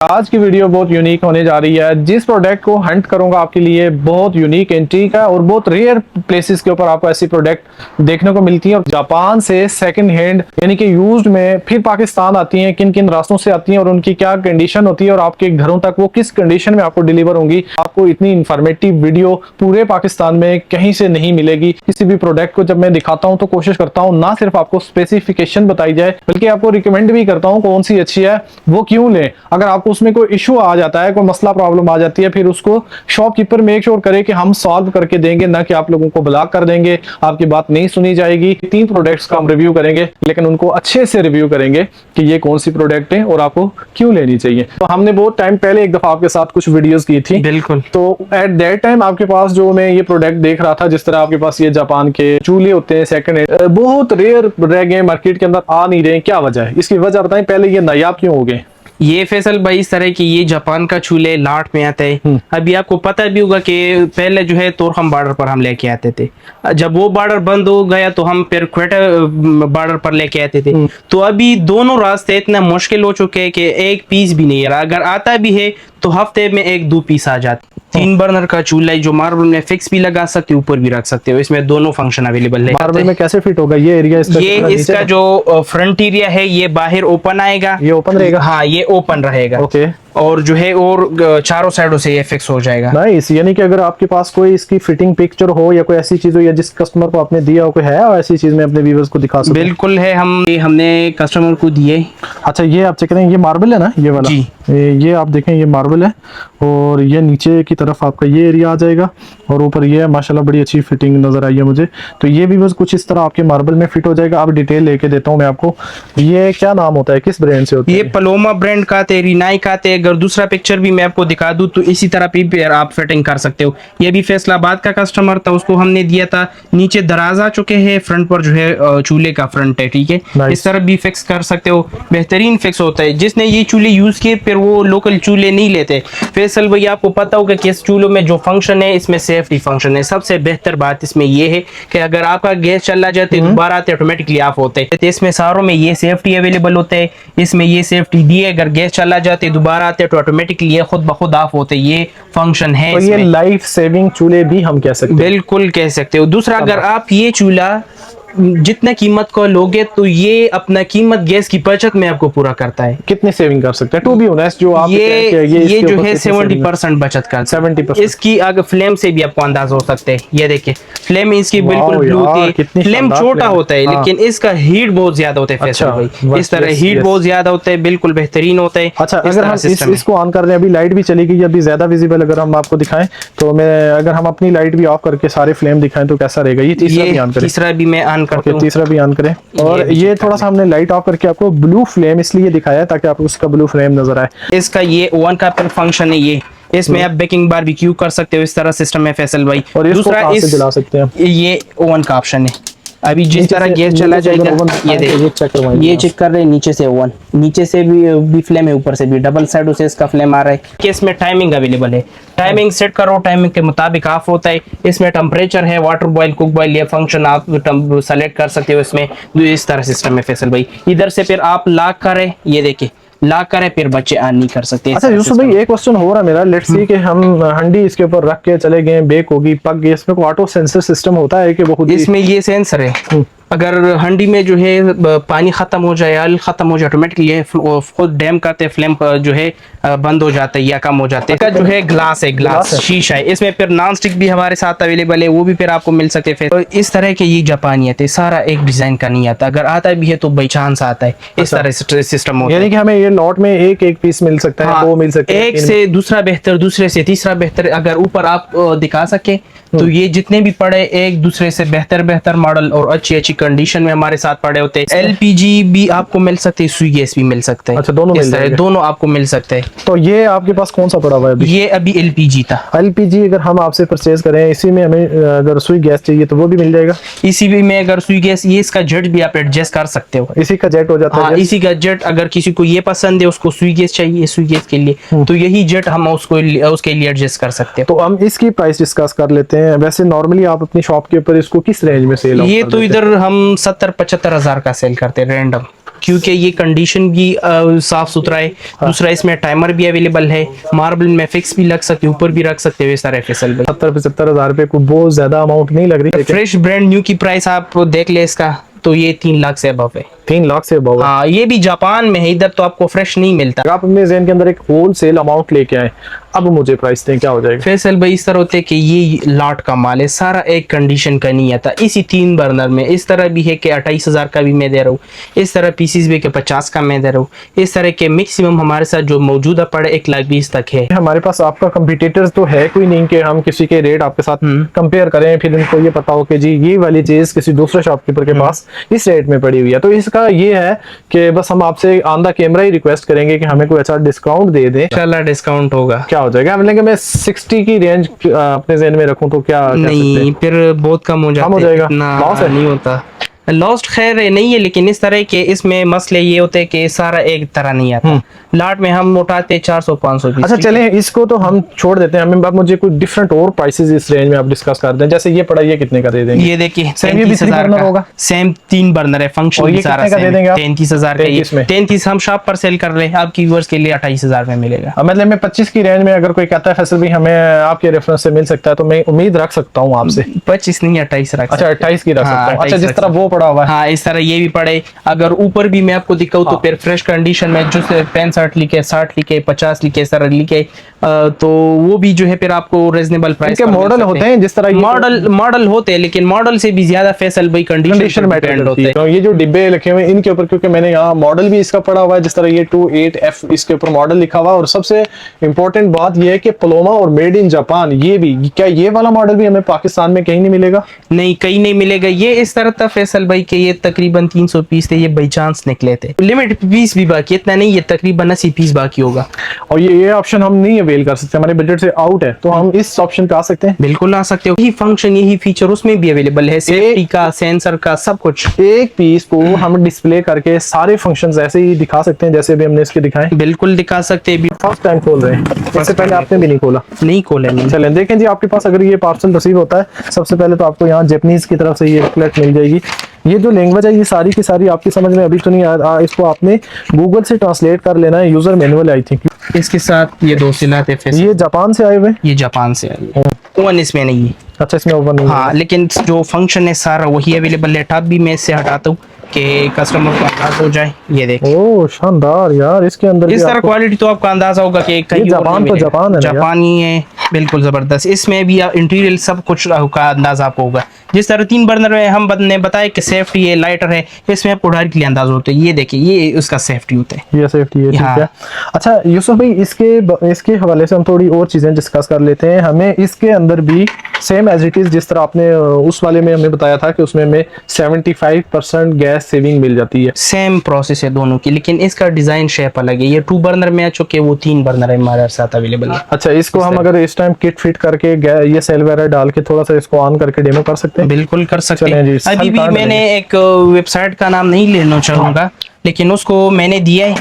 आज की वीडियो बहुत यूनिक होने जा रही है। जिस प्रोडक्ट को हंट करूंगा आपके लिए बहुत यूनिक एंटीक है और बहुत रेयर प्लेसेस के ऊपर आपको ऐसी प्रोडक्ट देखने को मिलती है। और जापान से सेकंड हैंड यानी कि यूज्ड में फिर पाकिस्तान आती हैं, किन किन रास्तों से आती हैं और उनकी क्या कंडीशन होती है और आपके घरों तक वो किस कंडीशन में आपको डिलीवर होंगी। आपको इतनी इंफॉर्मेटिव वीडियो पूरे पाकिस्तान में कहीं से नहीं मिलेगी। किसी भी प्रोडक्ट को जब मैं दिखाता हूँ तो कोशिश करता हूँ ना सिर्फ आपको स्पेसिफिकेशन बताई जाए बल्कि आपको रिकमेंड भी करता हूँ कौन सी अच्छी है वो क्यों लें। अगर आपको उसमें कोई इशू आ जाता है, कोई मसला प्रॉब्लम आ जाती है, फिर उसको शॉपकीपर मेक श्योर करे कि हम सॉल्व करके देंगे, ना कि आप लोगों को ब्लॉक कर देंगे, आपकी बात नहीं सुनी जाएगी। 3 प्रोडक्ट्स का हम रिव्यू करेंगे लेकिन उनको अच्छे से रिव्यू करेंगे कि ये कौन सी प्रोडक्ट है और आपको क्यों लेनी चाहिए। तो हमने बहुत टाइम पहले एक दफा आपके साथ कुछ वीडियोस की थी। बिल्कुल। तो एट दैट टाइम आपके पास जो मैं ये प्रोडक्ट देख रहा था, जिस तरह आपके पास ये जापान के चूल्हे होते हैं सेकंड हैंड, बहुत रेयर रह गए, मार्केट के अंदर आ नहीं रहे। क्या वजह है? इसकी वजह बताएं पहले, ये नायाब क्यों हो गए? ये फैसल भाई इस तरह की ये जापान का चूल्हे लाट में आते हैं। अभी आपको पता भी होगा कि पहले जो है तोरखम बॉर्डर पर हम लेके आते थे। जब वो बॉर्डर बंद हो गया तो हम फिर क्वेटा बॉर्डर पर लेके आते थे। तो अभी दोनों रास्ते इतना मुश्किल हो चुके हैं कि एक पीस भी नहीं रहा। अगर आता भी है तो हफ्ते में 1-2 पीस आ जाते। 3 बर्नर का चूल्हा जो मार्बल में फिक्स भी लगा सकते हो, ऊपर भी रख सकते हो। इसमें दोनों फंक्शन अवेलेबल है। मार्बल में कैसे फिट होगा ये एरिया? इसका जो फ्रंट एरिया है ये बाहर ओपन आएगा। ये ओपन रहेगा? हाँ, ये ओपन रहेगा। ओके। और जो है और चारों साइडों से ये फिक्स हो जाएगा। नाइस। यानी कि अगर आपके पास कोई इसकी फिटिंग पिक्चर हो या कोई ऐसी चीज हो या जिस कस्टमर को आपने दिया हो कोई है और ऐसी चीज में अपने व्यूअर्स को दिखा सकते हैं? बिल्कुल है, हमने कस्टमर को दिए। अच्छा, ये आप चेक करें, ये मार्बल है ना, ये वाला जी। ये आप देखें, ये मार्बल है और ये नीचे की तरफ आपका ये एरिया आ जाएगा और ऊपर ये माशाल्लाह बड़ी अच्छी फिटिंग नजर आई है मुझे। तो ये भी बस कुछ इस तरह आपके मार्बल में फिट हो जाएगा। अब डिटेल लेके देता हूँ मैं आपको। ये क्या नाम होता है, किस ब्रांड से होता है? ये पलोमा ब्रांड का आते, रिनाई का आते। अगर दूसरा पिक्चर भी मैं आपको दिखा दूं तो इसी तरह भी आप फिटिंग कर सकते हो। ये भी फैसलाबाद का कस्टमर था, उसको हमने दिया था। नीचे दराज आ चुके हैं, फ्रंट पर जो है चूल्हे का फ्रंट है, ठीक है। इस तरह भी फिक्स कर सकते हो, बेहतरीन फिक्स होता है। जिसने ये चूल्हे यूज किए फिर वो लोकल चूल्हे नहीं लेते। फैसल भाई आपको पता होगा कि इस चूल्हों में जो फंक्शन है इसमें सेफ्टी फंक्शन है। सबसे बेहतर बात इसमें ये है कि अगर आपका गैस चला जाते दोबारा आते ऑटोमेटिकली ऑफ होते हैं। इसमें सारों में ये सेफ्टी अवेलेबल होते हैं। इसमें ये सेफ्टी दी है, अगर गैस चला जाते दोबारा आते तो ऑटोमेटिकली ये खुद ब खुद ऑफ होते। ये फंक्शन है। तो ये लाइफ सेविंग चूल्हे भी हम कह सकते हैं? बिल्कुल कह सकते हो। दूसरा, अगर आप ये चूल्हा जितने कीमत को लोगे तो ये अपना कीमत गैस की बचत में आपको पूरा करता है। कितनी सेविंग कर सकते हैं? टू बी ऑनेस्ट, जो आप ये जो है 70% बचत करता है। 70%। इसकी अगर फ्लेम से भी आपको अंदाजा हो सकते हैं। ये देखिए फ्लेम इसकी बिल्कुल ब्लू थी। फ्लेम छोटा होता है लेकिन इसका हीट बहुत ज्यादा होता है। फैसल भाई इस तरह हीट बहुत ज्यादा होता है, बिल्कुल बेहतरीन होता है। अच्छा, अगर हम इसको ऑन कर रहे हैं, अभी लाइट भी चली गई, अभी ज्यादा विजिबल अगर हम आपको दिखाएं तो मैं अगर हम अपनी लाइट भी ऑफ करके सारे फ्लेम दिखाएं तो कैसा रहेगा? ये तीसरा भी ऑन करें? तीसरा भी मैं ऑन करता हूं। तीसरा भी ऑन करें। और ये थोड़ा सा हमने लाइट ऑफ करके आपको ब्लू फ्लेम इसलिए दिखाया है ताकि आपको उसका ब्लू फ्लेम नजर आए। इसका ये ओवन का फंक्शन है। ये इसमें आप बेकिंग बारबेक्यू कर सकते हो। इस तरह सिस्टम है फैसल भाई। और दूसरा इस जला सकते हैं। ये ओवन का ऑप्शन है। अभी जिस तरह गैस चला जाएगा ये देखिए, ये चेक कर रहे हैं नीचे से ओवन, नीचे से भी फ्लेम है, ऊपर से भी डबल साइडों से इसका फ्लेम आ रहा है। कि इसमें टाइमिंग अवेलेबल है। टाइमिंग सेट करो, टाइमिंग के मुताबिक ऑफ होता है। इसमें टेम्परेचर है, वाटर बॉयल, कुक बॉयल, ये फंक्शन आप सेलेक्ट कर सकते हो। इसमें इस तरह सिस्टम है फैसल भाई। इधर से फिर आप लॉक करें, ये देखिए लॉक करें, फिर बच्चे ऑन नहीं कर सकते। अच्छा यूसुफ भाई, एक क्वेश्चन हो रहा है मेरा। लेट्स सी कि हम हंडी इसके ऊपर रख के चले गए, बेक होगी, पक गई, इसमें कोई ऑटो सेंसर सिस्टम होता है कि वो खुद? इसमें ये सेंसर है। अगर हंडी में जो है पानी खत्म हो जाए, ऑयल खत्म हो जाए, ऑटोमेटिकली खुद डैम करते फ्लेम पर जो है बंद हो जाता है या कम हो जाते हैं। जो है ग्लास है, ग्लास शीशा है। इसमें फिर नॉन स्टिक भी हमारे साथ अवेलेबल है, वो भी फिर आपको मिल सकते हैं। तो इस तरह के ये जापानियत है, सारा एक डिजाइन का नहीं आता। अगर आता भी है तो बाई चांस आता है। इस तरह सिस्टम होता है। यानी कि हमें ये लॉट में एक एक पीस मिल सकता है? वो मिल सकता है एक से दूसरा बेहतर, दूसरे से तीसरा बेहतर। अगर ऊपर आप दिखा सके तो ये जितने भी पड़े एक दूसरे से बेहतर मॉडल और अच्छी कंडीशन में हमारे साथ पड़े होते हैं। एलपीजी भी आपको मिल सकते हैं, सुई गैस भी मिल सकते हैं। अच्छा, दोनों मिल जाएंगे? दोनों आपको मिल सकते हैं। तो ये आपके पास कौन सा पड़ा हुआ है अभी? ये अभी एलपीजी था। एलपीजी अगर हम आपसे परचेज करें, इसी में हमें अगर सुई गैस चाहिए तो वो भी मिल जाएगा? इसी में अगर सुई गैस, ये इसका जेट भी आप एडजस्ट कर सकते हो। इसी का जेट हो जाता है? इसी का जेट। अगर किसी को ये पसंद है, उसको सुई गैस चाहिए सुई गैस के लिए, तो यही जेट हम उसके लिए एडजस्ट कर सकते हैं। तो हम इसकी प्राइस डिस्कस कर लेते हैं। वैसे नॉर्मली आप अपनी शॉप के ऊपर इसको किस रेंज में सेल? ये तो इधर हम हम 70-75 हज़ार का सेल करते हैं रैंडम, क्योंकि ये कंडीशन भी साफ सुथरा है। दूसरा इसमें टाइमर भी अवेलेबल है, मार्बल में फिक्स भी लग सकते, ऊपर भी रख सकते हो इस तरह फैसल भाई। 70-75 हजार रुपए को बहुत ज्यादा अमाउंट नहीं लग रही। फ्रेश ब्रांड न्यू की प्राइस आप देख ले इसका, तो ये 3 लाख से अबव है। 3 लाख से बहुत। हाँ, ये भी जापान में है, इधर तो आपको फ्रेश नहीं मिलता। आप अपने ज़हन के अंदर एक होलसेल अमाउंट लेके आए, अब मुझे प्राइस दें, क्या हो जाएगा? फैसल भाई इस तरह होते है कि ये लॉट का माल है, सारा एक कंडीशन का नहीं आता। इसी 3 बर्नर में इस तरह भी है कि 28 हज़ार का भी मैं दे रहा हूँ, इस तरह पीसीस भी के 50 का मैं दे रहा हूँ, इस तरह के मैक्सिमम हमारे साथ जो मौजूदा पड़े 1,20,000 तक है। हमारे पास आपका कंपटीटर्स तो है कोई नहीं कि हम किसी के रेट आपके साथ कंपेयर करें, फिर इनको ये पता हो कि जी ये वाली चीज किसी दूसरे शॉपकीपर के पास इस रेट में पड़ी हुई है। तो इसका ये है कि बस हम आपसे on the camera he request करेंगे कि हमें कोई अच्छा डिस्काउंट दे दें। इंशाल्लाह डिस्काउंट होगा। क्या हो जाएगा? मतलब कि मैं 60 की रेंज अपने ज़हन में रखूं तो क्या नहीं, फिर बहुत कम हो जाता है, जाएगा, इतना लॉस है? नहीं होता। लॉस्ट खैर नहीं है, लेकिन इस तरह के इसमें मसले ये होते हैं कि सारा एक तरह नहीं आता। लाट में हम उठाते 400-500 पीस। अच्छा चले, इसको तो हम छोड़ देते हैं। हमें अब मुझे कोई डिफरेंट और प्राइसेस इस रेंज में आप डिस्कस कर दें। जैसे ये पड़ा, ये कितने का दे देंगे? ये देखिए सेम ये भी 3 बर्नर होगा, सेम 3 बर्नर है, फंक्शन और ये भी सारा कितने का दे देंगे आप? 33,000 का। 33 में 33 हम शॉप पर सेल कर रहे हैं, आपकी व्यूअर्स के लिए 28,000 में मिलेगा। मतलब मैं 25 की रेंज में अगर कोई कहता है फैसल भी हमें आपके रेफरेंस से मिल सकता है, तो मैं उम्मीद रख सकता हूँ आपसे। 25 नहीं 28 रख। अच्छा 28 की रख हाँ, सकता हूँ। अच्छा 28 जिस तरह वो पड़ा हुआ है। हाँ, इस तरह ये भी पड़े। अगर ऊपर भी मैं आपको दिखाऊं तो फिर फ्रेश कंडीशन में जो 65 लिखे, 60 लिखे, 50 लिखे, 70 लिखे, तो वो भी जो है फिर आपको रीजनेबल प्राइस के मॉडल होते हैं जिस तरह मॉडल होते हैं, लेकिन मॉडल से भी ज्यादा फैसल भाई कंडीशन मैटर होते हैं। तो ये जो डिब्बे लिखे हुए हैं इनके ऊपर, क्योंकि मैंने यहाँ मॉडल भी इसका पड़ा हुआ है, जिस तरह ये 28F इसके ऊपर मॉडल लिखा हुआ है। और सबसे इंपॉर्टेंट बात ये है कि पलोमा और मेड इन जापान, ये भी क्या ये वाला मॉडल भी हमें पाकिस्तान में कहीं नहीं मिलेगा? नहीं, कहीं नहीं मिलेगा। ये इस तरह था फैसल भाई के ये तकरीबन 300 पीस थे, ये बाई चांस निकले थे। लिमिट पीस भी बाकी, इतना नहीं, ये तकरीबन 80 पीस बाकी होगा। और ये ऑप्शन हम नहीं अवेल कर सकते, हमारे बजट से आउट है, तो हम इस ऑप्शन पे आ सकते हैं? बिल्कुल आ सकते हो। यही फंक्शन, यही फीचर उसमें भी अवेलेबल है, सेफ्टी का, सेंसर का, सब कुछ। एक पीस को हम डिस्प्ले करके सारे फंक्शंस ऐसे ही दिखा सकते हैं जैसे भी हमने इसके दिखाए? बिल्कुल दिखा सकते हैं। फर्स्ट टाइम खोल रहे हैं, इससे पहले आपने भी नहीं खोला? नहीं खोला। नहीं। चलें देखें जी, आपके पास अगर ये पार्सल रिसीव होता है, सबसे पहले तो आपको यहाँ जापानीज की तरफ से ये बुकलेट मिल जाएगी। ये जो लैंग्वेज है ये सारी की सारी आपकी समझ में अभी तो नहीं आ, इसको आपने गूगल से ट्रांसलेट कर लेना है। यूजर मैनुअल आई थिंक इसके साथ ये 2 सिलाते थे। ये जापान से आए हुए? ये जापान से आई है। ओवन इसमें नहीं है। अच्छा, इसमें ओवन नहीं है। हाँ, लेकिन जो फंक्शन है सारा वही अवेलेबल है। टॉप भी मैं इससे हटाता हूँ कि कस्टमर को अंदाजा हो जाए। ये देखिए, ओह शानदार यार, इसके अंदर इस तरह क्वालिटी तो आपको अंदाजा होगा कि कहीं जापान तो जापान है, जापानी है, बिल्कुल जबरदस्त। इसमें भी इंटीरियर सब कुछ का अंदाजा आपको होगा। जिस तरह 3 बर्नर में हम ने बताया कि सेफ्टी है, लाइटर है, इसमें आपको डायरेक्टली अंदाजा होता है। ये देखिए, ये उसका सेफ्टी होता है, ये सेफ्टी है। ठीक हाँ। है। अच्छा यूसुफ भाई, इसके हवाले से हम थोड़ी और चीजें डिस्कस कर लेते हैं। हमें इसके अंदर भी सेम एज इट इज जिस तरह आपने उस वाले में हमें बताया था कि उसमें हमें 75% गैस सेविंग मिल जाती है, सेम प्रोसेस है दोनों की, लेकिन इसका डिजाइन शेप अलग है। ये 2 बर्नर में आ चुके, वो 3 बर्नर हमारे साथ अवेलेबल है। अच्छा, इसको हम अगर इस टाइम किट फिट करके ये सेल वगैरह डाल के थोड़ा सा इसको ऑन करके डेमो कर सकते हैं? बिल्कुल कर सकते चलें जी, हैं। अभी भी मैंने एक वेबसाइट का नाम नहीं लेना चाहूंगा, लेकिन उसको मैंने दिया है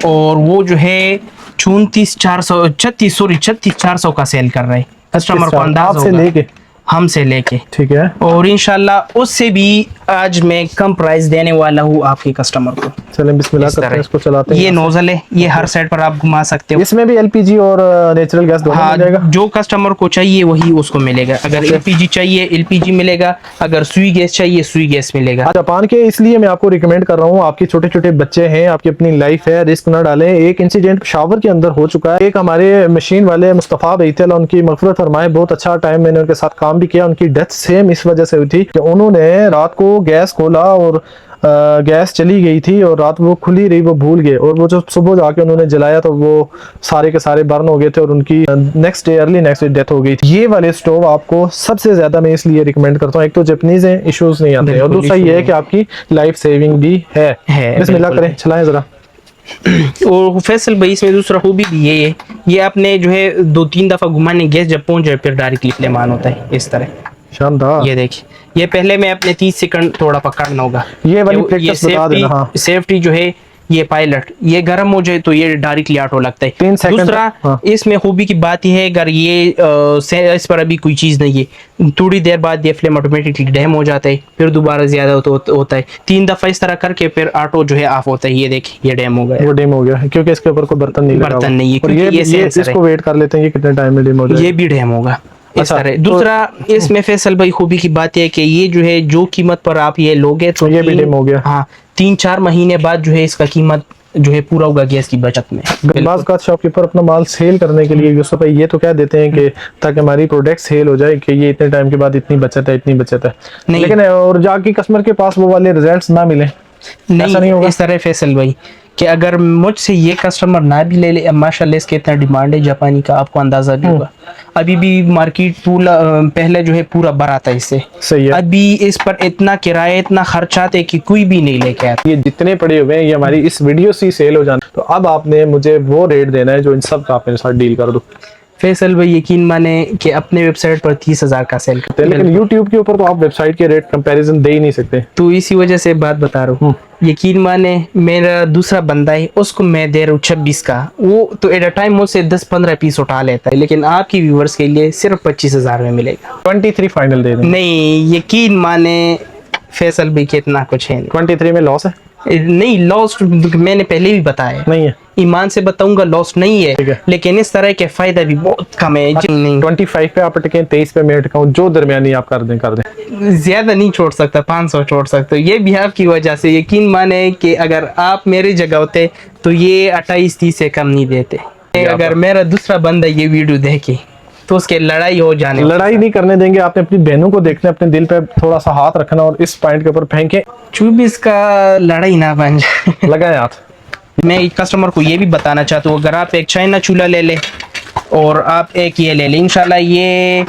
और वो जो है 36,400 का सेल कर रहे हैं। कस्टमर को अंदाजा आपसे लेके, हमसे लेके, ठीक है। और इंशाल्लाह उससे भी आज मैं कम प्राइस देने वाला हूँ आपके कस्टमर को। चलें बिस्मिल्लाह करते हैं, इसको चलाते हैं। ये नोजल है, ये हर साइड पर आप घुमा सकते हो। इसमें भी एलपीजी और नेचुरल गैस दोनों मिल जाएगा? जो कस्टमर को चाहिए वही उसको मिलेगा। अगर एलपीजी चाहिए एलपीजी मिलेगा, अगर सुई गैस चाहिए सुई गैस मिलेगा। जापान के इसलिए मैं आपको रिकमेंड कर रहा हूँ, आपके छोटे छोटे बच्चे हैं, आपकी अपनी लाइफ है, रिस्क ना डालें। एक इंसिडेंट शावर के अंदर हो चुका है। एक हमारे मशीन वाले मुस्तफा बेतल, उनकी मगफिरत फरमाए, बहुत अच्छा टाइम मैंने उनके साथ काम भी किया। उनकी डेथ सेम इस वजह से हुई थी कि उन्होंने रात को गैस खोला और गैस चली गई थी और रात वो खुली रही, वो भूल गए, और वो जो सुबह जाके उन्होंने जलाया तो वो सारे के सारे बर्न हो गए थे और उनकी अर्ली नेक्स्ट डे डेथ हो गई थी। ये वाले स्टोव आपको सबसे ज्यादा मैं इसलिए रिकमेंड करता हूँ, एक तो जापानीज है, इश्यूज नहीं आते, और दूसरा ये है कि आपकी लाइफ सेविंग भी है। बिस्मिल्लाह करें, चलाएं जरा। और फैसल भाई इसमें दूसरा खूबी भी ये है, ये आपने जो है 2-3 दफा घुमाने, गैस जब पहुंच जाए फिर डायरेक्टली फ्लेम होता है इस तरह। शानदार। ये देखिए, ये पहले में अपने 30 सेकंड थोड़ा पकड़ना होगा। ये वाली प्रैक्टिस बता देना। हाँ। सेफ्टी जो है ये पायलट, ये गर्म हो जाए तो ये डायरेक्टली ऑटो लगता है। 3 सेकंड। दूसरा हाँ। इसमें खूबी की बात यह है, अगर ये इस पर अभी कोई चीज नहीं है, थोड़ी देर बाद ये फ्लेम ऑटोमेटिकली डैम हो जाता है, फिर दोबारा ज्यादा होता है। 3 दफा इस तरह करके फिर ऑटो जो है ऑफ होता है। ये देखिए ये डैम हो गया, वो डिम हो गया क्योंकि इसके ऊपर कोई बर्तन नहीं लगा बर्तन हुआ। नहीं है, और क्योंकि ये सेंसर इसको वेट कर लेते हैं कि कितने टाइम में डिम हो जाए। ये भी डैम होगा इस अच्छा, तरह। दूसरा इसमें फैसल भाई खूबी की बात है कि ये जो है जो कीमत पर आप ये लोगे तो ये भी डिम हो गया। हाँ, 3-4 महीने बाद जो है इसका कीमत जो है पूरा होगा गैस की बचत में। बाज़ का शॉपकीपर अपना माल सेल करने के लिए यूसुफ भाई ये तो कह देते हैं कि ताकि हमारी प्रोडक्ट सेल हो जाए कि ये इतने टाइम के बाद इतनी बचत है, इतनी बचत है, नहीं। लेकिन और जाके कस्टमर के पास वो वाले रिजल्ट्स ना मिले, ऐसा नहीं होगा। इस तरह फैसल भाई कि अगर मुझसे ये कस्टमर ना भी ले ले, माशाल्लाह इसके इतना डिमांड है जापानी का, आपको अंदाजा भी होगा। अभी भी मार्केट पूरा पहले जो है पूरा भरा था इससे। सही है। अभी इस पर इतना किराया, इतना खर्चा थे कि कोई भी नहीं लेके आता। ये जितने पड़े हुए हैं ये हमारी इस वीडियो से सेल हो जाना, तो अब आपने मुझे वो रेट देना है जो इन सब का आप मेरे साथ डील कर दो। फैसल भाई यकीन माने कि अपने वेबसाइट पर 30,000 का सेल करते हैं, लेकिन YouTube के ऊपर तो आप वेबसाइट के रेट कंपैरिजन दे ही नहीं सकते। तो इसी वजह से बात बता रहा हूँ। यकीन माने मेरा दूसरा बंदा है, उसको मैं दे रहा हूँ 26 का, वो तो एट अ टाइम मुझसे 10-15 पीस उठा लेता है, लेकिन आपकी व्यूवर्स के लिए सिर्फ 25,000 में मिलेगा। 23 फाइनल दे दें। नहीं, यकीन माने फैसल भाई के इतना कुछ है 23 में लॉस है? नहीं। लॉस मैंने पहले भी बताया, नहीं है। ईमान से बताऊंगा लॉस नहीं ठीक है, है। लेकिन इस तरह के फायदा भी बहुत कम है। नहीं 25 पे आप टिके, 23 पे मैं अटकाऊं, जो दरमियानी आप कर दें कर दें। ज्यादा नहीं छोड़ सकता, 500 छोड़ सकते हो। ये भी आपकी वजह से। यकीन माने कि अगर आप मेरी जगह होते तो ये 28-30 से कम नहीं देते। अगर मेरा दूसरा बंदा ये वीडियो देखे तो उसके लड़ाई हो जाने। लड़ाई नहीं करने देंगे, आपने अपनी बहनों को देखना, अपने दिल पे थोड़ा सा हाथ रखना और इस पॉइंट के ऊपर फेंके 24 का लड़ाई ना बन जाए। लगाए हाथ। मैं कस्टमर को ये भी बताना चाहता हूँ, अगर आप एक चाइना चूल्हा ले ले और आप एक ये ले लें, इंशाल्लाह ये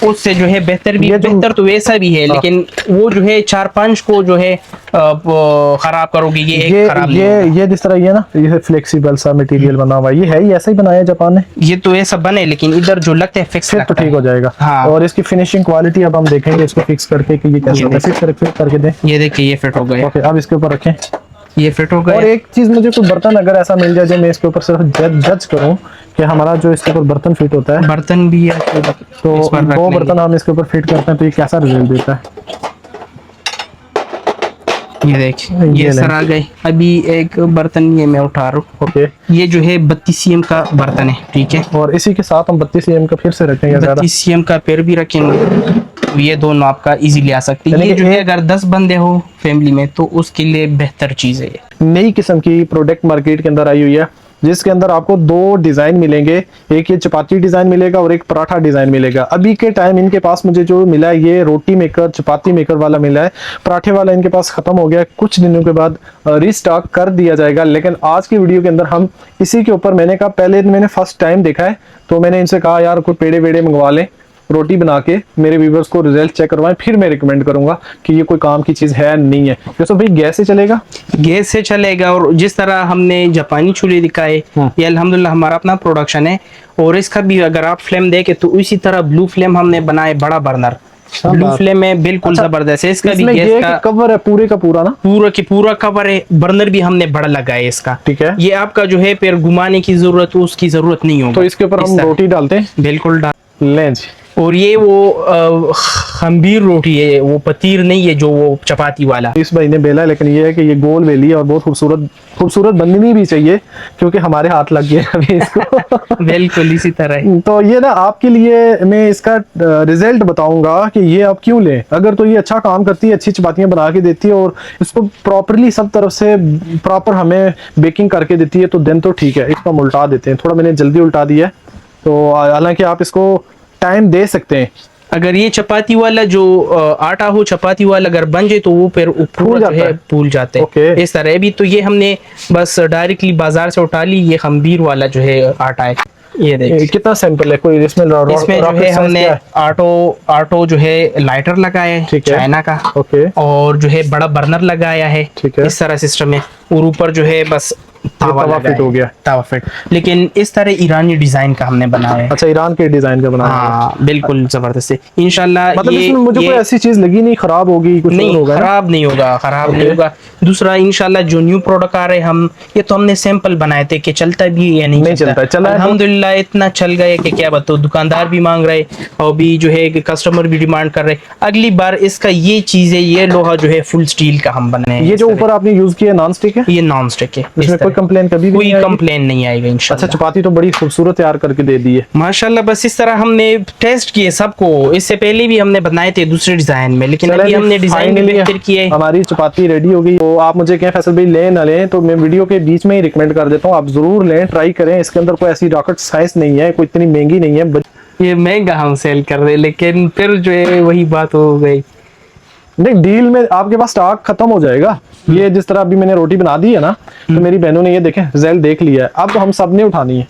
उससे जो है बेहतर भी, बेहतर तो वैसा भी है, लेकिन वो जो है 4-5 को जो है खराब करोगे, ये एक खराब नहीं होगा। ये जिस तरह ये ना, ये फ्लेक्सिबल सा मटेरियल बना हुआ है, ये है ही ऐसा ही बनाया जापान ने। ये तो ऐसा बने, लेकिन इधर जो लगता है फिक्स फिर तो ठीक हो जाएगा। हाँ। और इसकी फिनिशिंग क्वालिटी अब हम देखेंगे इसको फिक्स करके कि ये कैसे होता है। फिट करके दें। ये देखिए ये फिट हो गया। ओके, अब इसके ऊपर रखें। ये फिट हो और गया। एक चीज, मुझे कोई बर्तन अगर ऐसा मिल जाए जो मैं इसके ऊपर सिर्फ जज करूं कि हमारा जो इसके ऊपर बर्तन फिट होता है, बर्तन भी है तो इस पर रख वो लेंगे। बर्तन हम इसके ऊपर फिट करते हैं तो ये कैसा रिजल्ट देता है। ये देखिए ये ये ले। सर आ गए। अभी एक बर्तन ये मैं उठा रहा हूँ। ओके, ये जो है 32 cm का बर्तन है, ठीक है। और इसी के साथ हम 32 cm का फिर से रखेंगे ज्यादा। 32 cm का पेड़ भी रखेंगे तो ये दोनों आपका इजीली आ सकते हैं। यानी ये कि जो है अगर 10 बंदे हो फैमिली में तो उसके लिए बेहतर चीज है। नई किस्म की प्रोडक्ट मार्केट के अंदर आई हुई है, जिसके अंदर आपको 2 डिजाइन मिलेंगे, एक ये चपाती डिजाइन मिलेगा और एक पराठा डिजाइन मिलेगा। अभी के टाइम इनके पास मुझे जो मिला है ये रोटी मेकर चपाती मेकर वाला मिला है, पराठे वाला इनके पास खत्म हो गया, कुछ दिनों के बाद रीस्टॉक कर दिया जाएगा। लेकिन आज की वीडियो के अंदर हम इसी के ऊपर, मैंने कहा पहले मैंने फर्स्ट टाइम देखा है तो मैंने इनसे कहा यार कोई पेड़े वेड़े मंगवा लें, रोटी बना के मेरे व्यूवर्स को रिजल्ट चेक करवाएं, फिर मैं रिकमेंड करूंगा कि ये कोई काम की चीज है नहीं है। तो भाई गैस से चलेगा, गैस से चलेगा। और जिस तरह हमने जापानी चूल्हे दिखाए, ये अल्हम्दुलिल्लाह हमारा अपना प्रोडक्शन है। और इसका भी अगर आप फ्लेम देखे तो इसी तरह ब्लू फ्लेम हमने बनाए, बड़ा बर्नर ब्लू फ्लेम में बिल्कुल जबरदस्त है। इसका भी गैस का कवर है पूरे का पूरा ना, पूरा की पूरा कवर है। बर्नर भी हमने बड़ा लगाया है इसका, ठीक है। ये आपका जो है फिर घुमाने की जरूरत, उसकी जरूरत नहीं होगी। तो इसके ऊपर हम रोटी डालते हैं, बिल्कुल डाल लें जी। और ये वो खमीर रोटी है, वो पतीर नहीं है जो वो चपाती वाला। इस भाई ने बेला है, लेकिन ये है कि ये गोल बेली है और बहुत खूबसूरत बननी भी चाहिए क्योंकि हमारे हाथ लग गए अभी इसको। बिल्कुल इसी तरह। तो ये ना आपके लिए मैं इसका रिजल्ट बताऊंगा कि ये आप क्यों लें। अगर तो ये अच्छा काम करती है, अच्छी चपातियां बना के देती है और इसको प्रॉपरली सब तरफ से प्रॉपर हमें बेकिंग करके देती है तो दिन तो ठीक है। इसको हम उल्टा देते हैं, थोड़ा मैंने जल्दी उल्टा दिया है, तो हालांकि आप इसको टाइम दे सकते हैं। अगर ये चपाती वाला जो आटा हो, चपाती वाला अगर बन जाए तो वो फिर फूल जाता है, फूल जाते हैं। ओके। इस तरह भी तो ये हमने बस डायरेक्टली बाजार से उठा ली। ये खमीर वाला जो है आटा है, ये देखिए कितना सैंपल है, कोई इसमें इसमें जो है हमने ऑटो जो है लाइटर लगाया है, ठीक है। चाइना का, ओके। और जो है बड़ा बर्नर लगाया है, ठीक है। इस तरह सिस्टम है। और ऊपर जो है बस तावा तवा लगा फिट है, हो गया। तावा फिट, लेकिन इस तरह ईरानी डिजाइन का हमने बनाया है। अच्छा, ईरान के डिजाइन का बना है। हाँ बिल्कुल जबरदस्त है इंशाल्लाह। मतलब ये इसमें मुझे ये कोई ऐसी चीज लगी नहीं खराब होगी कुछ और नहीं, होगा ना? खराब नहीं होगा, खराब नहीं Okay. होगा। दूसरा इंशाल्लाह जो न्यू प्रोडक्ट आ रहे हैं हम, ये तो हमने सैंपल बनाए थे कि चलता भी है या नहीं चलता है, चला है तो? अल्हम्दुलिल्लाह इतना चल गए कि क्या बताओ, दुकानदार भी मांग रहे और भी जो है कस्टमर भी डिमांड कर रहे। अगली बार इसका ये चीज है, ये लोहा जो है फुल स्टील का हम बनाए। ये जो ऊपर आपने यूज किया नॉन स्टिक है, ये नॉन स्टिक है, इसमें कोई कंप्लेन कभी भी कोई नहीं आएगी? कंप्लेन नहीं आएगा अच्छा, इंशाल्लाह। चपाती तो बड़ी खूबसूरत तैयार करके दे दी है माशाल्लाह। बस इस तरह हमने टेस्ट किए सबको, इससे पहले भी हमने बनाए थे दूसरे डिजाइन में, लेकिन अभी हमने डिजाइन भी बेहतर किया है। हमारी चपाती रेडी हो गई। तो आप मुझे कहें फैसल भाई लें ना लें, तो मैं वीडियो के बीच में ही रिकमेंड कर देता हूँ, आप जरूर लें, ट्राई करें। इसके अंदर कोई ऐसी रॉकेट साइंस नहीं है, कोई इतनी महंगी नहीं है। ये महंगा हम सेल कर रहे, लेकिन फिर जो है वही बात हो गई। नहीं, डील में आपके पास स्टॉक खत्म हो जाएगा। ये जिस तरह अभी मैंने रोटी बना दी है ना, तो मेरी बहनों ने ये देखें रिजल्ट देख लिया है, अब तो हम सब ने उठानी है।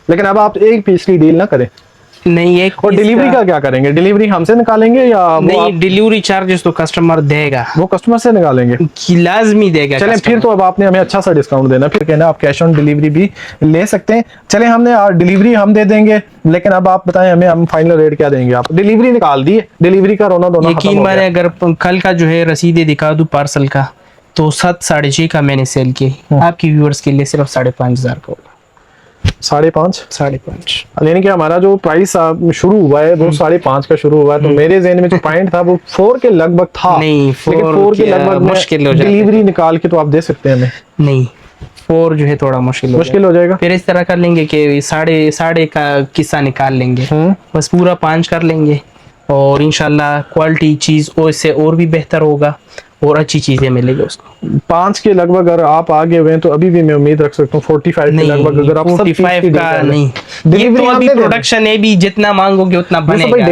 लेकिन अब आप एक पीस की डील ना करें। नहीं, एक और डिलीवरी का क्या करेंगे? डिलीवरी हमसे निकालेंगे या वो नहीं, डिलीवरी चार्जेस तो कस्टमर देगा, वो कस्टमर से निकालेंगे? कि लाजमी देगा। चलें फिर तो अब आपने हमें अच्छा सा डिस्काउंट देना, फिर कहना आप कैश ऑन डिलीवरी भी ले सकते हैं। चलें, हमने डिलीवरी हम दे देंगे, लेकिन अब आप बताएं हमें, हम फाइनल रेट क्या देंगे? आप डिलीवरी निकाल दी है, डिलीवरी का रोना धोना खत्म यकीन हो माने, गया। अगर कल का जो है रसीदे दिखा दूं पार्सल का, तो 7 साढ़े 6 का मैंने सेल किया, आपकी व्यूअर्स के लिए सिर्फ 5,500 का होगा। 5.5? 5.5 यानी कि हमारा जो प्राइस शुरू हुआ है वो 5.5 का शुरू हुआ है। तो मेरे जहन में जो पॉइंट था वो 4 के लगभग था। नहीं, लेकिन 4 के लगभग मुश्किल हो जाएगा। डिलीवरी निकाल के तो आप दे सकते हैं हमें? नहीं, 4 जो है थोड़ा मुश्किल हो जाएगा। फिर इस तरह कर लेंगे कि साढ़े का किस्सा निकाल लेंगे, बस पूरा 5 कर लेंगे, और इंशाल्लाह क्वालिटी चीज और इससे और भी बेहतर होगा और अच्छी चीजें मिलेगी उसको। 5 के लगभग अगर आप आगे हुए हैं तो अभी भी मैं उम्मीद रख सकता हूँ 45 के लगभग। अगर आप 45 का नहीं, ये तो अभी प्रोडक्शन है भी, जितना मांगोगे उतना बनेगा।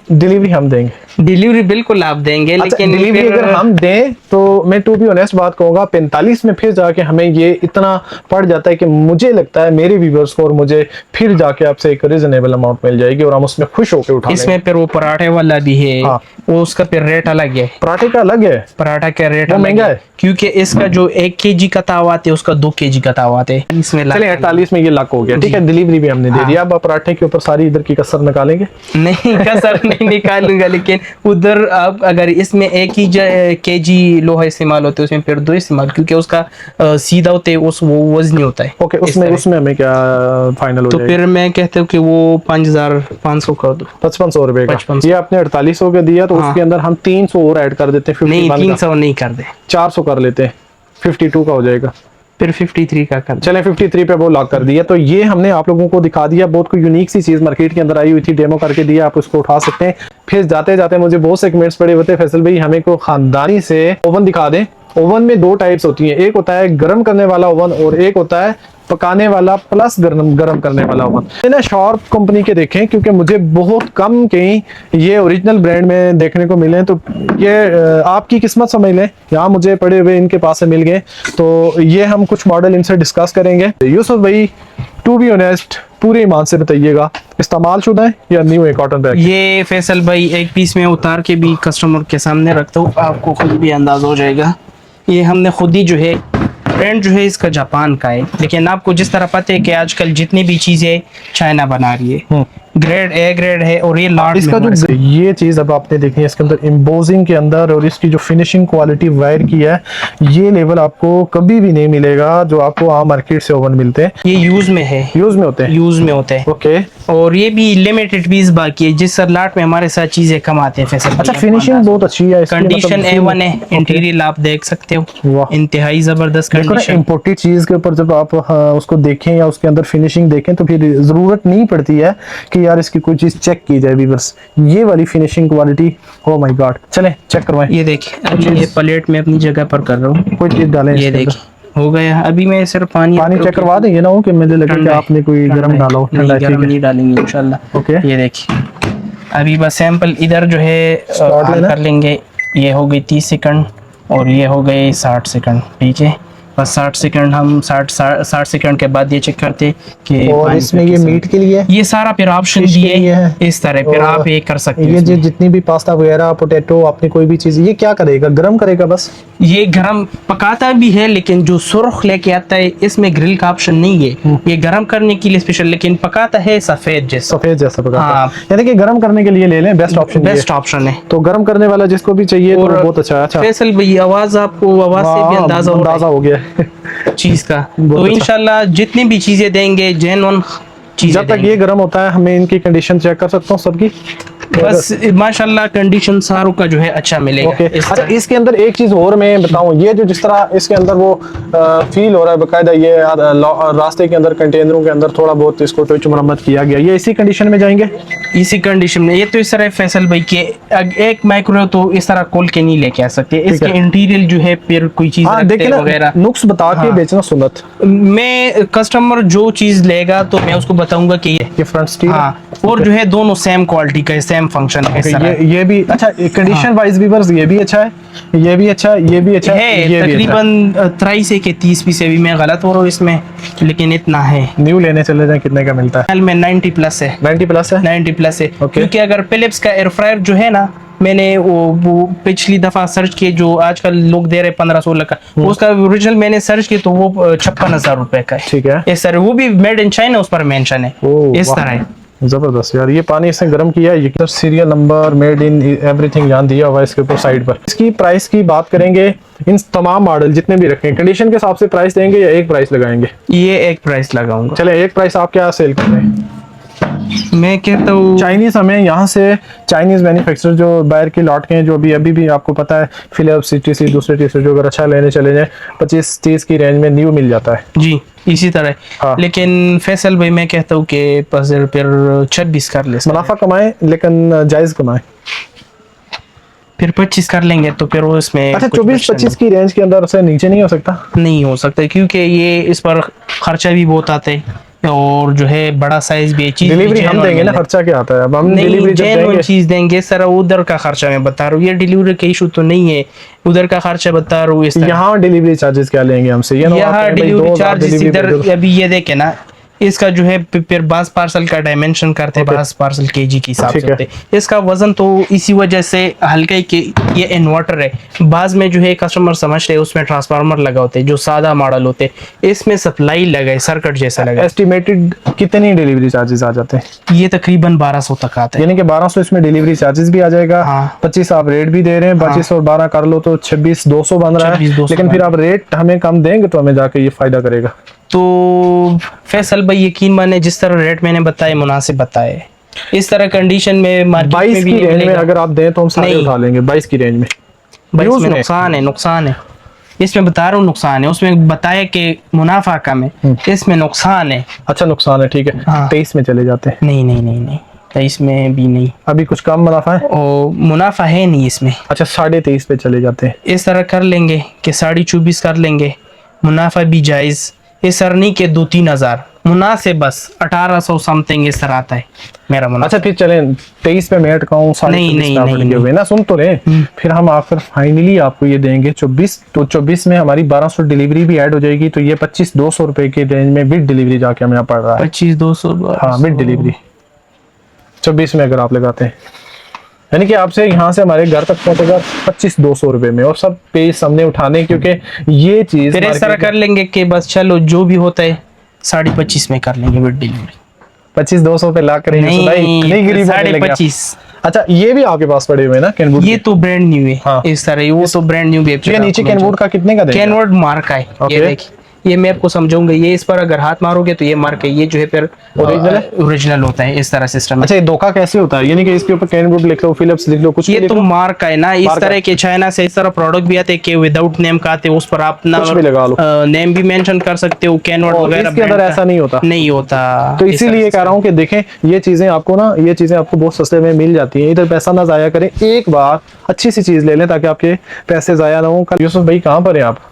डिलीवरी हम देंगे, डिलीवरी बिल्कुल आप देंगे, लेकिन डिलीवरी अगर हम दें तो मैं टू बी ऑनेस्ट बात कहूंगा 45 में फिर जाके हमें ये इतना पड़ जाता है कि मुझे लगता है मेरे व्यूअर्स को और मुझे फिर जाके आपसे एक रीजनेबल अमाउंट मिल जाएगी और हम उसमें खुश होकर उठा लेंगे। इसमें फिर वो पराठे वाला भी है, वो उसका फिर रेट अलग है। पराठे का अलग है, पराठा का रेट महंगा है, क्योंकि इसका जो 1 kg का तावा आते है उसका 2 kg का तावा आते हैं। इसमें 48 में ये लाख हो गया, ठीक है। डिलीवरी भी हमने दे दिया। अब आप पराठे के ऊपर सारी इधर की कसर निकालेंगे? नहीं, कसर नहीं निकालूंगा, लेकिन उधर आप अगर इसमें 1 ही kg लोहा इस्तेमाल होते है, उसमें फिर 2 इस्तेमाल, क्योंकि उसका सीधा होते है, वो वजनी होता है। ओके, उसमें हमें क्या फाइनल हो तो फिर मैं कहता हूँ कि वो 5,500 कर दो। 5500 रुपए का। ये आपने 4800 का दिया, तो उसके अंदर हम 300 और ऐड कर देते हैं। नहीं, 300 नहीं कर दे, 400 कर लेते हैं, 52 का हो जाएगा। फिर 53 का कर। चले 53 पे वो लॉक कर दिया। तो ये हमने आप लोगों को दिखा दिया, बहुत कोई यूनिक सी चीज मार्केट के अंदर आई हुई थी, डेमो करके दिया, आप उसको उठा सकते हैं। फिर जाते जाते मुझे बहुत से कमेंट्स पड़े होते हैं, फैसल भाई हमें को खानदानी से ओवन दिखा दें। ओवन में 2 टाइप्स होती हैं, एक होता है गर्म करने वाला ओवन और एक होता है पकाने वाला प्लस गर्म करने वाला ओवन। ना शॉर्प कंपनी के देखें, क्योंकि मुझे बहुत कम कहीं ये ओरिजिनल ब्रांड में देखने को मिले, तो ये आपकी किस्मत समझ लें, यहाँ मुझे पड़े हुए इनके पास से मिल गए। तो ये हम कुछ मॉडल इनसे डिस्कस करेंगे। यूसुफ भाई, टू बी ऑनेस्ट पूरे ईमान से बताइएगा, इस्तेमाल शुदा है या न्यू है कॉटन बैग? ये फैसल भाई एक पीस में उतार के भी कस्टमर के सामने रखता हूँ, आपको खुद भी अंदाजा हो जाएगा। ये हमने खुद ही जो है, ब्रांड जो है इसका जापान का है, लेकिन आपको जिस तरह पता है कि आजकल जितनी भी चीजें चाइना बना रही है, ग्रेड ए ग्रेड है, और ये लार्ज इसका जो ये चीज अब आपने देखी है इसके अंदर एम्बोजिंग के अंदर, और इसकी जो फिनिशिंग क्वालिटी वायर की है, ये लेवल आपको कभी भी नहीं मिलेगा जो आपको आम मार्केट से ओवन मिलते हैं। ये यूज में है, यूज में होते हैं। ओके, और ये भी लिमिटेड पीस बाकी है, जिस लाट में हमारे साथ चीजें कम आते हैं। फैसल अच्छा, फिनिशिंग बहुत अच्छी है, कंडीशन A1 है, इंटीरियर आप देख सकते हो, इंतहाई जबरदस्त कंडीशन। इंपोर्टेड चीज के ऊपर जब आप उसको देखें या उसके अंदर फिनिशिंग देखें, तो फिर जरूरत नहीं पड़ती है कि यार इसकी कोई चीज चेक की जाए भी, बस ये वाली finishing quality, oh my God. चलें चेक करवाएं। ये देखिए, अभी ये प्लेट में अपनी जगह पर कर रहा हूँ, कोई चीज डालें। ये देखिए हो गया। अभी मैं सिर्फ पानी चेक करवा देंगे ना, हो कि मुझे लगे कि आपने कोई गरम डाला हो। ठंडा नहीं डालेंगे इंशाल्लाह। ओके, ये देखिए, अभी बस सैंपल इधर जो है कर लेंगे। ये हो गई 30 सेकंड और ये हो गए 60 सेकंड, ठीक है। बस 60 सेकंड हम 60 सेकंड के बाद ये चेक करते कि और पानी इसमें पे ये किस- मीट के लिए ये सारा फिर ऑप्शन Fish के दिए लिए है। इस तरह फिर और आप ये कर सकते ये हैं जो इसमें। जितनी भी पास्ता वगैरह पोटैटो आपने कोई भी चीज, ये क्या करेगा, गरम करेगा बस? ये गरम पकाता भी है, लेकिन जो सुर्ख लेके आता है इसमें ग्रिल का ऑप्शन नहीं है, ये गरम करने के लिए स्पेशल, लेकिन पकाता है सफेद जैसा। सफेद जैसा पकाता हाँ। है। यानी कि गरम करने के लिए ले लें, बेस्ट ऑप्शन बेस्ट ऑप्शन है। तो गरम करने वाला जिसको भी चाहिए तो और बहुत अच्छा है। अच्छा, फैसल भाई आवाज आपको आवाज से भी हाँ, अंदाजा हो रहा अंदाजा हो गया है चीज का। बहुत तो अच्छा। इंशाल्लाह जितनी भी चीजें देंगे जेन्युइन चीजें जब तक देंगे। ये गर्म होता है हमें इनकी कंडीशन चेक कर सकता हूँ सबकी। बस माशाल्लाह कंडीशन सारों का जो है अच्छा मिलेगा। ओके। इस अच्छा, तरह। इसके अंदर एक चीज और मैं बताऊं, ये जो जिस तरह इसके अंदर वो फील हो रहा है बकायदा, ये रास्ते के अंदर कंटेनरों के अंदर थोड़ा बहुत इसको टच मरम्मत किया गया, ये इसी कंडीशन में जाएंगे? इसी कंडीशन में ये तो इस तरह फैसल भाई के एक माइक्रोवेव तो इस तरह खोल के नहीं लेके आ सकते, इसके है। इंटीरियर जो है फिर कोई चीज हाँ, रखते देखिए ना, वगैरह। नुक्स बता के हाँ। बेचना सुन्नत। मैं कस्टमर जो चीज लेगा तो मैं उसको बताऊंगा कि ये फ्रंट स्टील हाँ, और जो है दोनों सेम क्वालिटी का है, सेम फंक्शन है इस तरह। ये भी अच्छा, कंडीशन वाइज भी बस ये भी अच्छा है, ये भी अच्छा है, ये भी अच्छा है, है ये भी अच्छा है। तकरीबन 23 के 30 पीस है, अभी मैं गलत हो रहा हूँ इसमें, लेकिन इतना है। न्यू लेने चले जाए कितने का मिलता है? फिलहाल में 90 प्लस है, 90 प्लस है। 90 प्लस है। Okay. क्योंकि अगर फिलिप्स का एयर फ्रायर जो है ना, मैंने वो पिछली दफा सर्च किए जो आजकल लोग दे रहे 15-16 का, उसका ओरिजिनल मैंने सर्च किया तो वो 56,000 रुपए का है। ठीक है। ये सर वो भी मेड इन चाइना उस पर मेंशन है। ओह, इस वाह। तरह है। जबरदस्त यार, ये पानी इसने गर्म किया है, ये serial number, made in, everything यहाँ दिया हुआ है इसके ऊपर साइड पर। इसकी प्राइस की बात करेंगे, इन तमाम मॉडल जितने भी रखे हैं कंडीशन के हिसाब से प्राइस देंगे या एक प्राइस लगाएंगे? ये एक प्राइस लगाऊंगा। चले एक प्राइस आप क्या सेल कर रहे हैं? मैं कहता हूँ चाइनीज हमें यहाँ से चाइनीज मैन्युफैक्चरर जो बाहर के लौट के हैं, जो अभी भी आपको पता है फिलिप्स, सीटीसी, दूसरे तीसरे जो अगर अच्छा लेने चले जाए 25-30 की रेंज में न्यू मिल जाता है। जी इसी तरह। हाँ। लेकिन फैसल भाई मैं कहता हूँ कि फिर 26 कर ले, मुनाफा कमाएं लेकिन जायज कमाएं। फिर 25 कर लेंगे तो फिर वो इसमें अच्छा, कुछ 24-25 की रेंज के अंदर से नीचे नहीं हो सकता? नहीं हो सकता, क्योंकि ये इस पर खर्चा भी बहुत आता है और जो है बड़ा साइज भी है, चीज डिलीवरी हम देंगे ना, खर्चा क्या आता है? अब हम नहीं डिलीवरी जब जेन्युइन देंगे, चीज देंगे सर, उधर का खर्चा मैं बता रहा हूँ, ये डिलीवरी का इशू तो नहीं है, उधर का खर्चा बता रहा हूँ इस तरह। यहाँ डिलीवरी चार्जेस क्या लेंगे हमसे? ये ना आप यहाँ कहें भाई डिलीवरी 2000 चार्जेस delivery इधर भेजो। अभी ये देखे ना, इसका जो है फिर बास पार्सल का डायमेंशन करते हैं, बास पार्सल केजी के हिसाब से ठीक है। होते हैं। इसका वजन तो इसी वजह से हल्का ही कि ये इन्वर्टर है, बाज में जो है कस्टमर समझते हैं उसमें ट्रांसफार्मर लगा होते हैं जो सादा मॉडल होते हैं, इसमें सप्लाई लगा है, सर्किट जैसा लगा है। एस्टिमेटेड कितनी डिलीवरी चार्जेस आ जाते हैं? ये तकरीबन 1200 तक आता है। यानी कि 1200 इसमें डिलीवरी चार्जेस भी आ जाएगा। हाँ। 25 आप रेट भी दे रहे हैं, 25 और 12 कर लो तो 26,200 बन रहा है। 26,200 लेकिन फिर आप रेट हमें कम देंगे तो हमें जाके ये फायदा करेगा। तो फैसल भाई यकीन माने जिस तरह रेट मैंने बताए मुनासिब बताए, इस तरह कंडीशन में मार्केट 22 में भी की नहीं रेंज में मिलेगा। अगर आप दें तो हम सारे नहीं। उठा लेंगे। 22 की रेंज में भाई यूज इसमें में। नुकसान है, नुकसान है इसमें, बता रहा हूँ नुकसान है, उसमें बताया कि मुनाफा कम है, इसमें नुकसान है। अच्छा, नुकसान है, ठीक है। हाँ। 23 में चले जाते हैं। नहीं नहीं नहीं नहीं, तो इसमें भी नहीं, अभी कुछ कम मुनाफा है। और मुनाफा है नहीं इसमें। अच्छा, 23.5 पे चले जाते हैं। इस तरह कर लेंगे कि 24.5 कर लेंगे, मुनाफा भी जायज, इस तरह नहीं के 2-3 हजार मुनासिब, बस 1800 समथिंग इस तरह आता है मेरा मुनाफा। अच्छा, फिर चलें 23 पे मैं अटकाऊं, नहीं, नहीं, नहीं, हुए ना, सुन तो ले। फिर हम आकर फाइनली आपको ये देंगे 24, तो 24 में हमारी 1200 डिलीवरी भी ऐड हो जाएगी, तो ये 25,200 रुपए की रेंज में विद डिलीवरी जाके हमें यहाँ पड़ रहा है। 25,200। हाँ, विद डिलीवरी 24 में अगर आप लगाते हैं, यानी कि आपसे यहाँ से हमारे घर तक पहुंचेगा 25,200 रुपए में, और सब पे सामने उठाने, क्योंकि ये चीज फिर इस तरह कर लेंगे कि बस चलो जो भी होता है 25.5 में कर लेंगे विद डिलीवरी। 25,200 पे ला कर नहीं, गरीब होने लगे आप। 25.5। अच्छा, ये भी आपके पास पड़े हुए हैं ना कैनवुड ये के? तो ब्रांड न्यू है। हाँ। इस तरह वो तो ब्रांड न्यू भी ये नीचे कैनवुड का कितने का देंगे? कैनवुड मार्क है। Okay. ये देखिए, ये मैं आपको समझाऊंगा, ये इस पर अगर हाथ मारोगे तो ये मार्क है, ये जो है फिर Original है? ओरिजिनल होता है, इस तरह सिस्टम है। अच्छा, ये धोखा कैसे होता है? यानी कि इसके ऊपर कैनवुड लिख लो, फिलिप्स लिख लो, कुछ भी ये लिख तो लो, मार्क है ना, इस Mark तरह है। के चाइना से इस तरह प्रोडक्ट भी आते हैं कि विदाउट नेम का आते हैं, उस पर आप ना कुछ भी लगा लो। नेम भी मेंशन कर सकते हो, कैनवुड और वगैरह। इसके अंदर brand ऐसा का नहीं होता। नहीं होता, तो इस तरह इसीलिए से। कह रहा हूँ कि देखें, ये चीजें आपको बहुत सस्ते में मिल जाती हैं। इधर पैसा ना जाया करें, एक बार अच्छी सी चीज ले लें ताकि आपके पैसे जाया ना हो। यूसुफ भाई कहाँ पर हैं आप?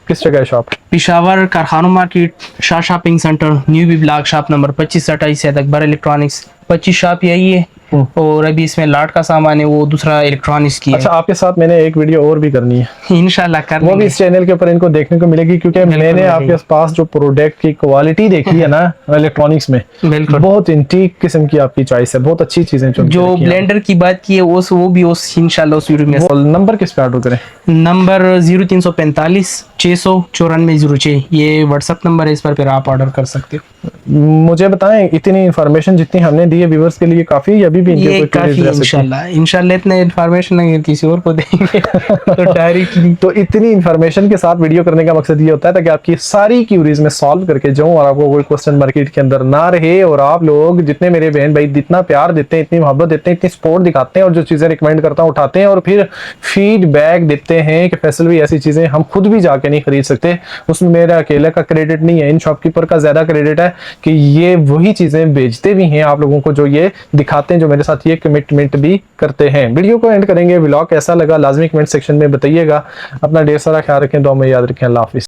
किस जगह है शॉप? पिशावर कारखानों market, Shah shopping centre, new B block, shop number 25 से 28 है, अकबर इलेक्ट्रॉनिक्स 25 शॉप यही है। और अभी इसमें लाट का सामान है, वो दूसरा इलेक्ट्रॉनिक्स की अच्छा, आपके साथ मैंने एक वीडियो और भी करनी है, है। इंशाल्लाह कर वो भी लेंगे। इस चैनल के ऊपर इनको देखने को मिलेगी, क्योंकि मैंने आपके पास जो प्रोडक्ट की क्वालिटी देखी है ना इलेक्ट्रॉनिक्स में, बिल्कुल। बहुत इंटीक किस्म की आपकी चॉइस है, बहुत अच्छी चीजें चुन के जो रखी हैं ब्लेंडर की बात की है वो भी उस इंशाल्लाह उस वीडियो में। आपने। वो नंबर किस पे ऑर्डर करें? नंबर 0345 694 ये व्हाट्सएप नंबर है, इस पर फिर आप ऑर्डर कर सकते हो। मुझे बताएं, इतनी इन्फॉर्मेशन जितनी हमने दी है व्यूअर्स के लिए काफी है, अभी भी इनके ये कोई काफी queries रह सकती हैं? इंशाल्लाह इंशाल्लाह इतना इन्फॉर्मेशन अगर किसी और को देंगे तो डायरेक्टली। तो इतनी इन्फॉर्मेशन के साथ वीडियो करने का मकसद ये होता है ताकि आपकी सारी क्यूरीज में सॉल्व करके जाऊं और आपको कोई क्वेश्चन मार्केट के अंदर ना रहे, और आप लोग जितने मेरे बहन भाई जितना प्यार देते हैं, इतनी मोहब्बत देते हैं, इतनी सपोर्ट दिखाते हैं, और जो चीजें रिकमेंड करता हूं उठाते हैं और फिर फीडबैक देते हैं कि फैसल भी ऐसी चीजें हम खुद भी जाके नहीं खरीद सकते, उसमें मेरा अकेले का क्रेडिट नहीं है, इन शॉपकीपर का ज्यादा क्रेडिट है कि ये वही चीजें बेचते भी हैं आप लोगों को, जो ये दिखाते हैं, जो मेरे साथ ये कमिटमेंट भी करते हैं। वीडियो को एंड करेंगे, व्लॉग कैसा लगा लाजमी कमेंट सेक्शन में बताइएगा। अपना ढेर सारा ख्याल रखें, दुआ में याद रखें। अल्लाह हाफिज।